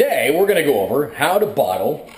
Today we're going to go over how to bottle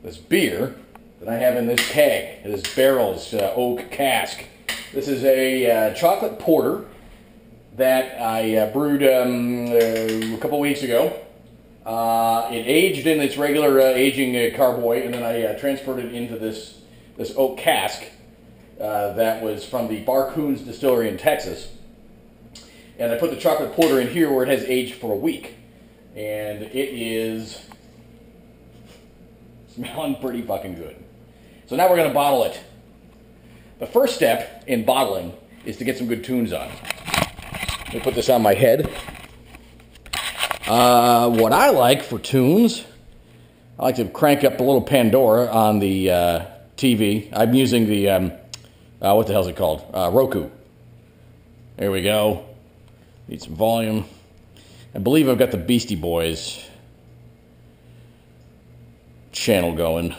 this beer that I have in this keg, this barrel's oak cask. This is a chocolate porter that I brewed a couple weeks ago. It aged in its regular aging carboy, and then I transferred it into this oak cask that was from the Barcoon's Distillery in Texas. And I put the chocolate porter in here where it has aged for a week. And it is smelling pretty fucking good. So now we're going to bottle it. The first step in bottling is to get some good tunes on. Let me put this on my head. What I like for tunes, I like to crank up a little Pandora on the TV. I'm using the, what the hell is it called? Roku. There we go. Need some volume. I believe I've got the Beastie Boys channel going.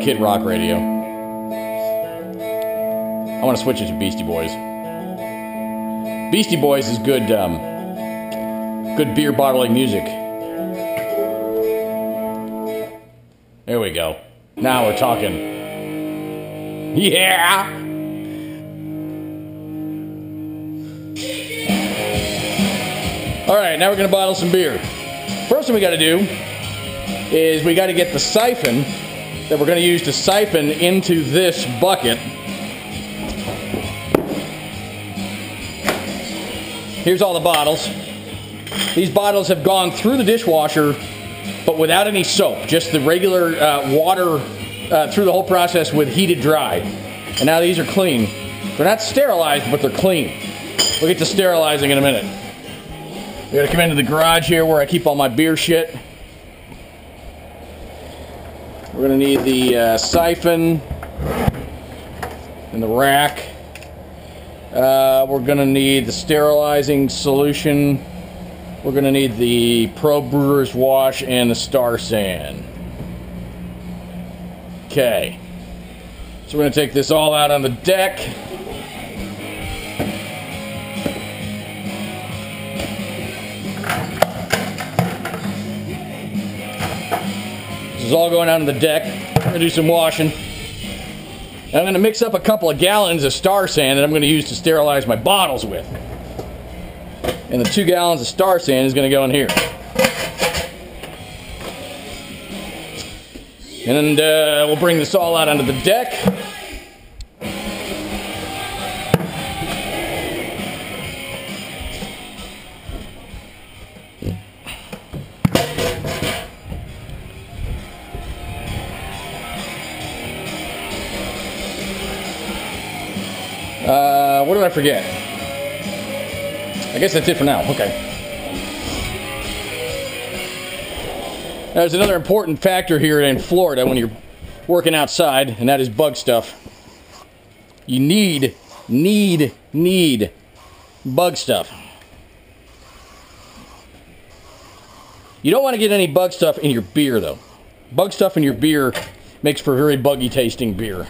Kid Rock Radio. I want to switch it to Beastie Boys. Beastie Boys is good, good beer bottling music. There we go. Now we're talking. Yeah! Alright, now we're going to bottle some beer. First thing we got to do is we got to get the siphon that we're going to use to siphon into this bucket. Here's all the bottles. These bottles have gone through the dishwasher, but without any soap. Just the regular water through the whole process with heated dry. And now these are clean. They're not sterilized, but they're clean. We'll get to sterilizing in a minute. We gotta come into the garage here where I keep all my beer shit. We're gonna need the siphon and the rack. We're gonna need the sterilizing solution. We're gonna need the Pro Brewer's Wash and the Star Sand. Okay. So we're gonna take this all out on the deck. This is all going out on the deck. I'm going to do some washing. And I'm going to mix up a couple of gallons of Star Sand that I'm going to use to sterilize my bottles with. And the 2 gallons of Star Sand is going to go in here. And we'll bring this all out onto the deck. What did I forget? I guess that's it for now. Okay. There's another important factor here in Florida when you're working outside, and that is bug stuff. You need bug stuff. You don't want to get any bug stuff in your beer, though. Bug stuff in your beer makes for very buggy tasting beer.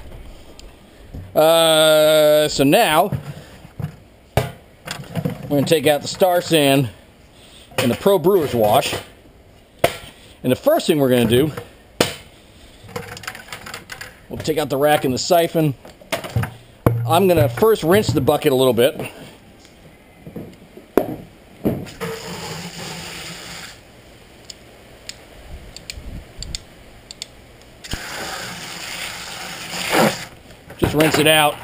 So now we're going to take out the Star Sand and the Pro Brewer's Wash. And the first thing we're going to do, we'll take out the rack and the siphon. I'm going to first rinse the bucket a little bit. Just rinse it out.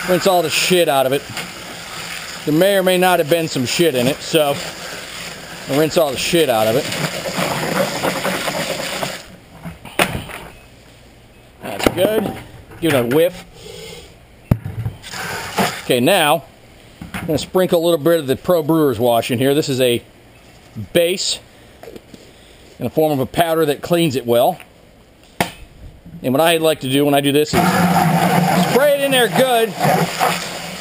Rinse all the shit out of it. There may or may not have been some shit in it, so I'll rinse all the shit out of it. That's good. Give it a whiff. Okay, now I'm going to sprinkle a little bit of the Pro Brewer's Wash in here. This is a base in the form of a powder that cleans it well. And what I like to do when I do this is spray it in there good.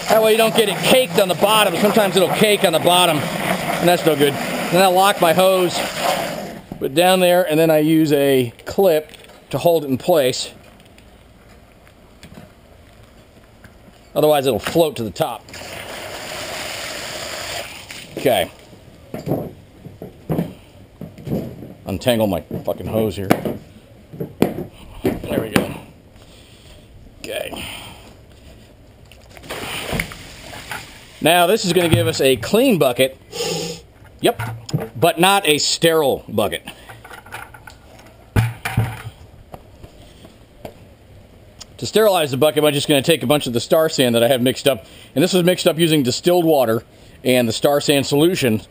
That way you don't get it caked on the bottom. Sometimes it'll cake on the bottom, and that's no good. Then I'll lock my hose, put it down there, and then I use a clip to hold it in place. Otherwise, it'll float to the top. Okay. Untangle my fucking hose here. There we go. Okay. Now, this is going to give us a clean bucket. Yep. But not a sterile bucket. To sterilize the bucket, I'm just going to take a bunch of the Star Sand that I have mixed up. And this was mixed up using distilled water and the Star Sand solution.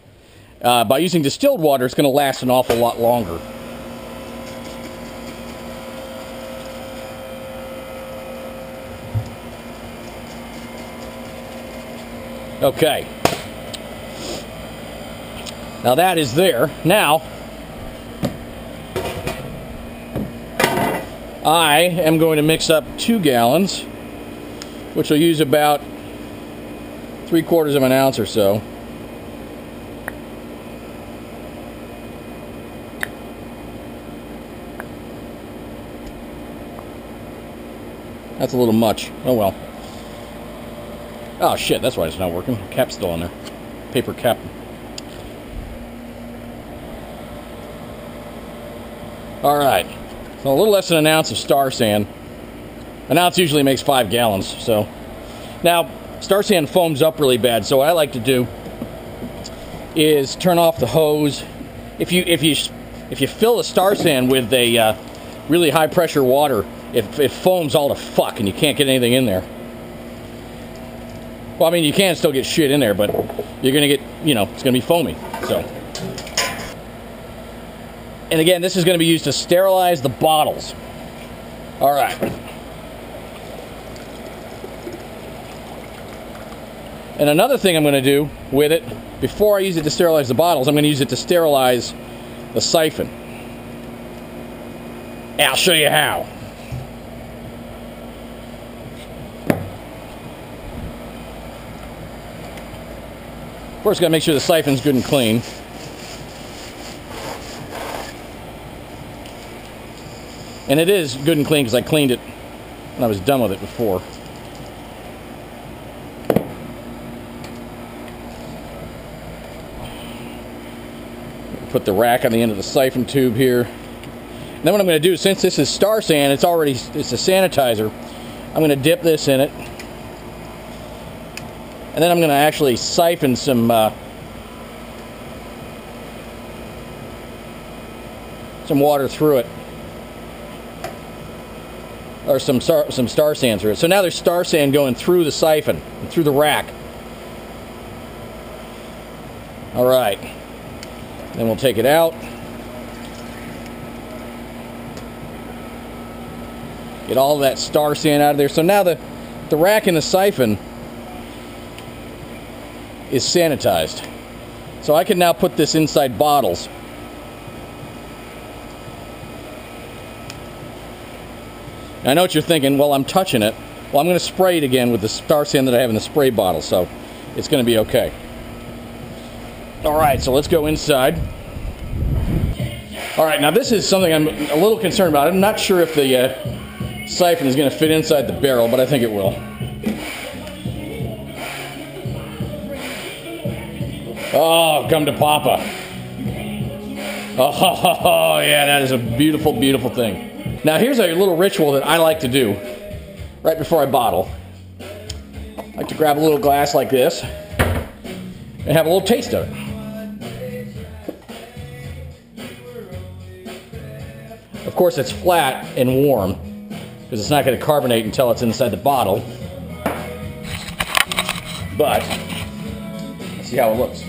By using distilled water, it's going to last an awful lot longer. Okay. Now that is there. Now, I am going to mix up 2 gallons, which will use about 3/4 of an ounce or so. That's a little much. Oh well. Oh shit, that's why it's not working. Cap's still on there. Paper cap. Alright. So a little less than an ounce of Star Sand. An ounce usually makes 5 gallons, so. Now, Star Sand foams up really bad, so what I like to do is turn off the hose. If you fill the Star Sand with a really high pressure water, it foams all to fuck and you can't get anything in there. Well, I mean, you can still get shit in there, but you're gonna get, you know, it's gonna be foamy, so. And again, this is gonna be used to sterilize the bottles. All right. And another thing I'm gonna do with it, before I use it to sterilize the bottles, I'm gonna use it to sterilize the siphon. I'll show you how. First, gotta make sure the siphon's good and clean. And it is good and clean because I cleaned it when I was done with it before. Put the rack on the end of the siphon tube here. And then what I'm going to do, since this is Star Sand, it's a sanitizer. I'm going to dip this in it. And then I'm going to actually siphon some water through it. Or some Star Sand through it. So now there's Star Sand going through the siphon, and through the rack. Alright. Then we'll take it out. Get all of that Star Sand out of there. So now the rack and the siphon is sanitized. So I can now put this inside bottles. I know what you're thinking, well, I'm touching it. Well, I'm going to spray it again with the Star Sand that I have in the spray bottle, so it's going to be okay. Alright, so let's go inside. Alright, now this is something I'm a little concerned about. I'm not sure if the siphon is going to fit inside the barrel, but I think it will. Oh, come to Papa. Oh, yeah, that is a beautiful, beautiful thing. Now, here's a little ritual that I like to do right before I bottle. I like to grab a little glass like this and have a little taste of it. Of course, it's flat and warm because it's not going to carbonate until it's inside the bottle. But, let's see how it looks.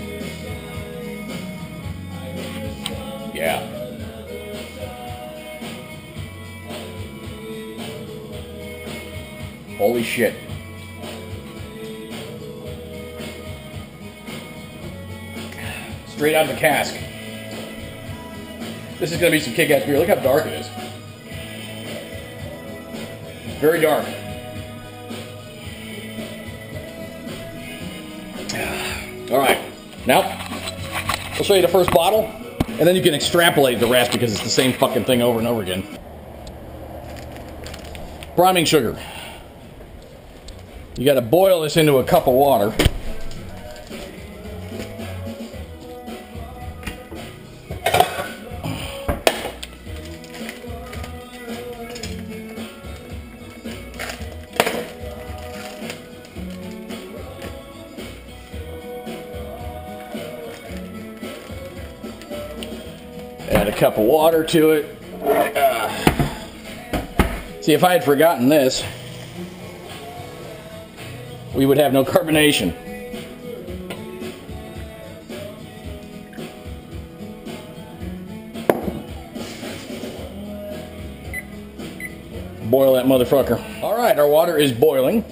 Yeah. Holy shit. Straight out of the cask. This is going to be some kick-ass beer. Look how dark it is. Very dark. Alright. Now, I'll show you the first bottle, and then you can extrapolate the rest because it's the same fucking thing over and over again. Priming sugar. You got to boil this into a cup of water. Add a cup of water to it. See, if I had forgotten this, we would have no carbonation. Boil that motherfucker. All right, our water is boiling.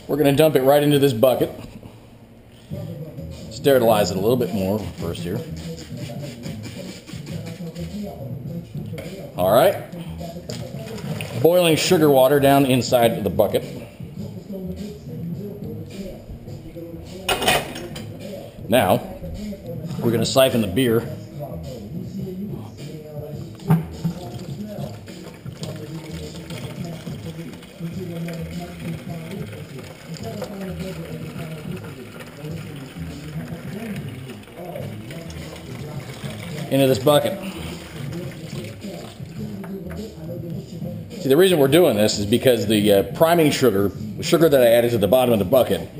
We're gonna dump it right into this bucket. Sterilize it a little bit more first here. All right. Boiling sugar water down inside of the bucket. Now, we're going to siphon the beer. Into this bucket. See, the reason we're doing this is because the priming sugar, the sugar that I added to the bottom of the bucket,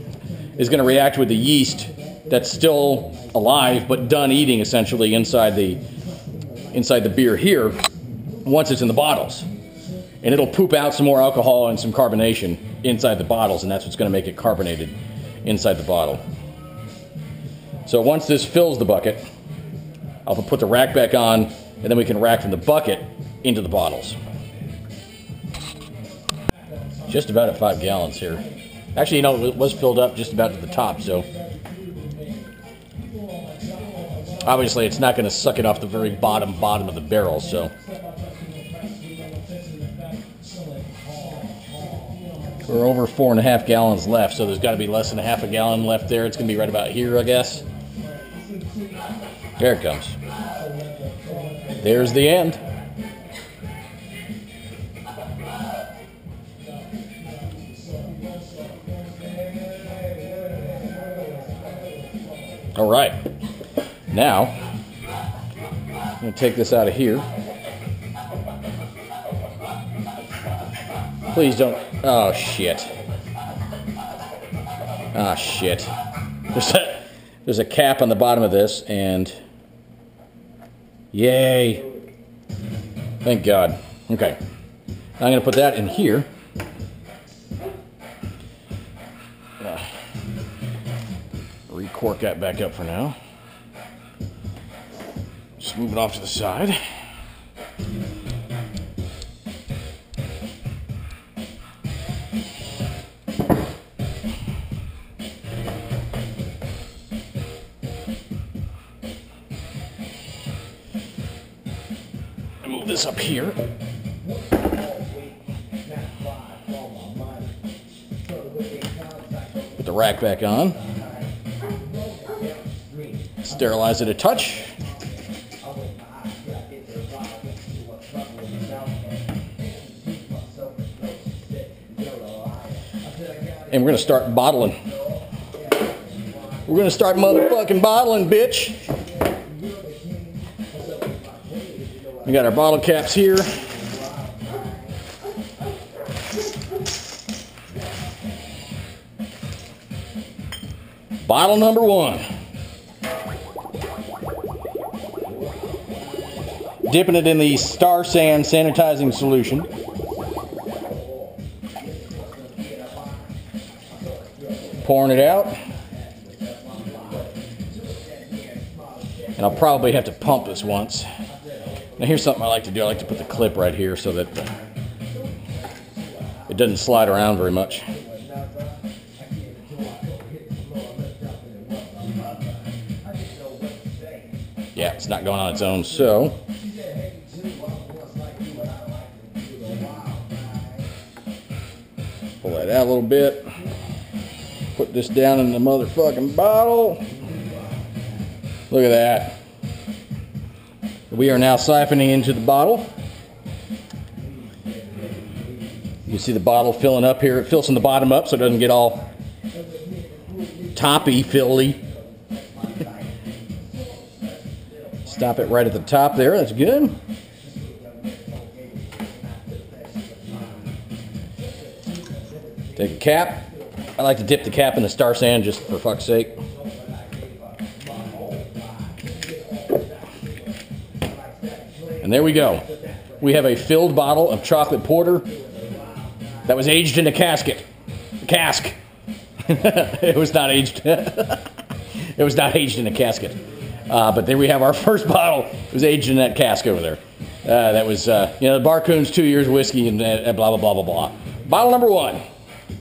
is going to react with the yeast that's still alive but done eating essentially inside the beer here once it's in the bottles. And it'll poop out some more alcohol and some carbonation inside the bottles, and that's what's going to make it carbonated inside the bottle. So once this fills the bucket, I'll put the rack back on, and then we can rack from the bucket into the bottles. Just about at 5 gallons here. Actually, you know, it was filled up just about to the top, so obviously it's not going to suck it off the very bottom of the barrel, so we're over 4.5 gallons left, so there's got to be less than a half a gallon left there. It's going to be right about here, I guess. There it comes. There's the end. All right, now I'm going to take this out of here. Please don't. Oh shit. Ah shit. There's a cap on the bottom of this, and yay. Thank God. Okay. I'm going to put that in here. Cork that back up for now. Just move it off to the side. Move this up here. Put the rack back on. Sterilize it a touch. And we're going to start bottling. We're going to start motherfucking bottling, bitch. We got our bottle caps here. Bottle number 1. Dipping it in the Star San sanitizing solution. Pouring it out. And I'll probably have to pump this once. Now here's something I like to do. I like to put the clip right here so that it doesn't slide around very much. Yeah, it's not going on its own, so pull that out a little bit. Put this down in the motherfucking bottle. Look at that. We are now siphoning into the bottle. You see the bottle filling up here. It fills from the bottom up so it doesn't get all toppy, filly. Stop it right at the top there. That's good. Take a cap. I like to dip the cap in the Star San just for fuck's sake. And there we go. We have a filled bottle of chocolate porter that was aged in a casket. Cask. It was not aged. It was not aged in a casket. But there we have our first bottle. It was aged in that cask over there. That was, the Barcoon's 2 years whiskey and blah, blah, blah, blah, blah. Bottle number 1.